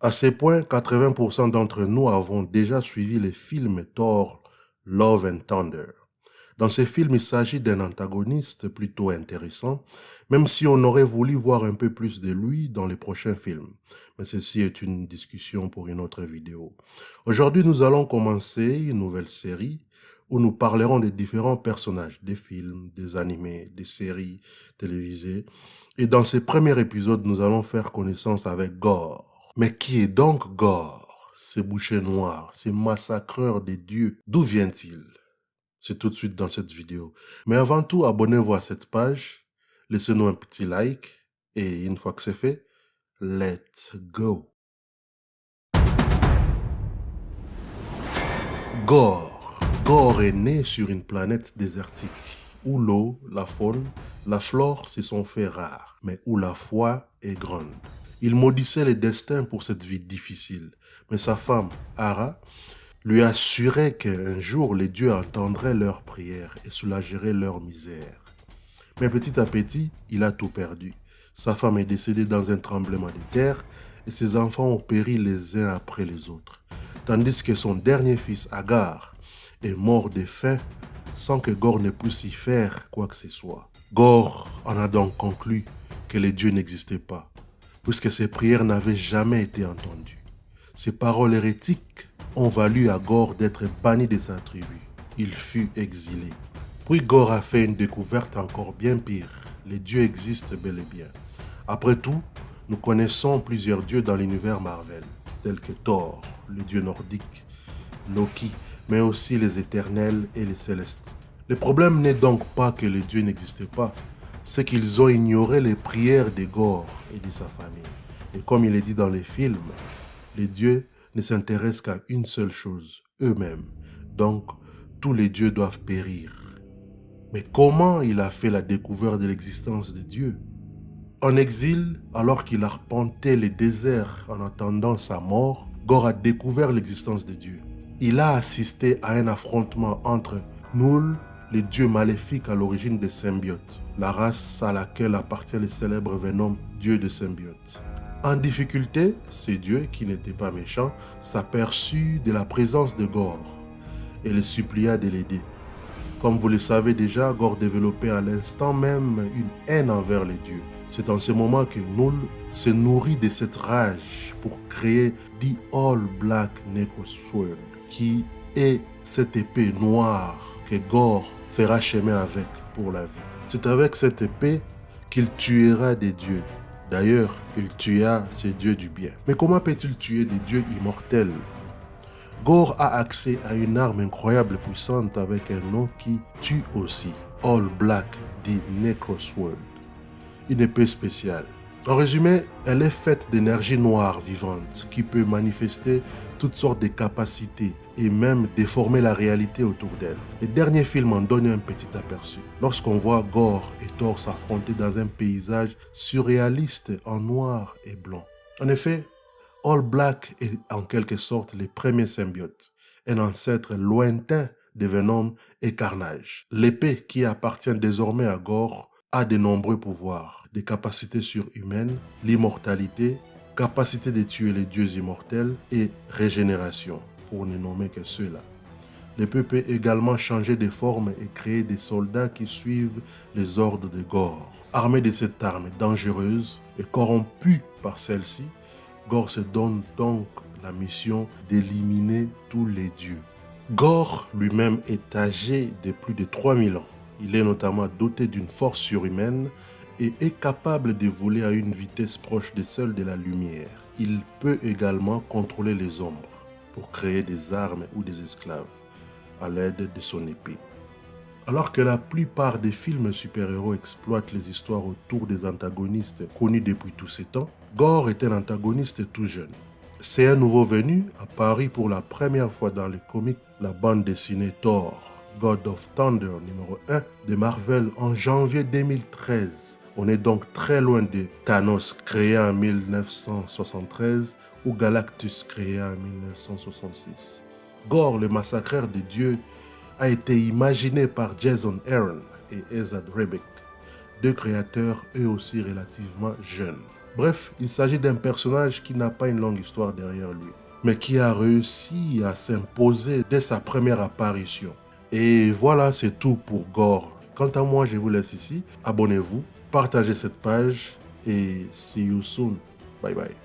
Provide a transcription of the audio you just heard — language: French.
À ces points, 80% d'entre nous avons déjà suivi les films Thor, Love and Thunder. Dans ces films, il s'agit d'un antagoniste plutôt intéressant, même si on aurait voulu voir un peu plus de lui dans les prochains films. Mais ceci est une discussion pour une autre vidéo. Aujourd'hui, nous allons commencer une nouvelle série où nous parlerons des différents personnages, des films, des animés, des séries télévisées. Et dans ce premier épisode, nous allons faire connaissance avec Gore. Mais qui est donc Gore, ce boucher noir, ce massacreur des dieux? D'où vient-il? C'est tout de suite dans cette vidéo. Mais avant tout, abonnez-vous à cette page, laissez-nous un petit like, et une fois que c'est fait, let's go. Gore. Gore est né sur une planète désertique, où l'eau, la faune, la flore se sont fait rares, mais où la foi est grande. Il maudissait les destins pour cette vie difficile, mais sa femme, Hara, lui assurait qu'un jour les dieux entendraient leurs prières et soulageraient leur misère. Mais petit à petit, il a tout perdu. Sa femme est décédée dans un tremblement de terre et ses enfants ont péri les uns après les autres, tandis que son dernier fils, Agar, est mort de faim sans que Gore ne puisse y faire quoi que ce soit. Gore en a donc conclu que les dieux n'existaient pas, puisque ses prières n'avaient jamais été entendues. Ces paroles hérétiques ont valu à Gore d'être banni de sa tribu. Il fut exilé. Puis Gore a fait une découverte encore bien pire. Les dieux existent bel et bien. Après tout, nous connaissons plusieurs dieux dans l'univers Marvel, tels que Thor, le dieu nordique, Loki, mais aussi les éternels et les célestes. Le problème n'est donc pas que les dieux n'existaient pas, c'est qu'ils ont ignoré les prières de Gore et de sa famille. Et comme il est dit dans les films, les dieux ne s'intéressent qu'à une seule chose, eux-mêmes. Donc, tous les dieux doivent périr. Mais comment il a fait la découverte de l'existence des dieux? En exil, alors qu'il arpentait les déserts en attendant sa mort, Gore a découvert l'existence des dieux. Il a assisté à un affrontement entre Knull, les dieux maléfiques à l'origine des symbiotes, la race à laquelle appartient le célèbre Venom, dieu de symbiotes. En difficulté, ces dieux, qui n'étaient pas méchants, s'aperçurent de la présence de Gore et les supplia de l'aider. Comme vous le savez déjà, Gore développait à l'instant même une haine envers les dieux. C'est en ce moment que Knull se nourrit de cette rage pour créer The All Black Necrosword, qui est cette épée noire que Gore fera chemin avec pour la vie. C'est avec cette épée qu'il tuera des dieux. D'ailleurs, il tua ces dieux du bien. Mais comment peut-il tuer des dieux immortels? Gore a accès à une arme incroyable et puissante avec un nom qui tue aussi. All Black, the Necrosword. Une épée spéciale. En résumé, elle est faite d'énergie noire vivante qui peut manifester toutes sortes de capacités et même déformer la réalité autour d'elle. Les derniers films en donnent un petit aperçu. Lorsqu'on voit Gore et Thor s'affronter dans un paysage surréaliste en noir et blanc. En effet, All Black est en quelque sorte les premiers symbiotes, un ancêtre lointain de Venom et Carnage. L'épée qui appartient désormais à Gore a de nombreux pouvoirs, des capacités surhumaines, l'immortalité, capacité de tuer les dieux immortels et régénération, pour ne nommer que ceux-là. L'épée peut également changer de forme et créer des soldats qui suivent les ordres de Gore. Armé de cette arme dangereuse et corrompu par celle-ci, Gore se donne donc la mission d'éliminer tous les dieux. Gore lui-même est âgé de plus de 3000 ans. Il est notamment doté d'une force surhumaine et est capable de voler à une vitesse proche de celle de la lumière. Il peut également contrôler les ombres pour créer des armes ou des esclaves à l'aide de son épée. Alors que la plupart des films super-héros exploitent les histoires autour des antagonistes connus depuis tous ces temps, Gore est un antagoniste tout jeune. C'est un nouveau venu apparu pour la première fois dans les comics, la bande dessinée Thor, God of Thunder numéro 1 de Marvel en janvier 2013. On est donc très loin de Thanos créé en 1973 ou Galactus créé en 1966. Gore, le massacreur des dieux, a été imaginé par Jason Aaron et Esad Ribic, deux créateurs eux aussi relativement jeunes. Bref, il s'agit d'un personnage qui n'a pas une longue histoire derrière lui, mais qui a réussi à s'imposer dès sa première apparition. Et voilà, c'est tout pour Gore. Quant à moi, je vous laisse ici. Abonnez-vous, partagez cette page et see you soon. Bye bye.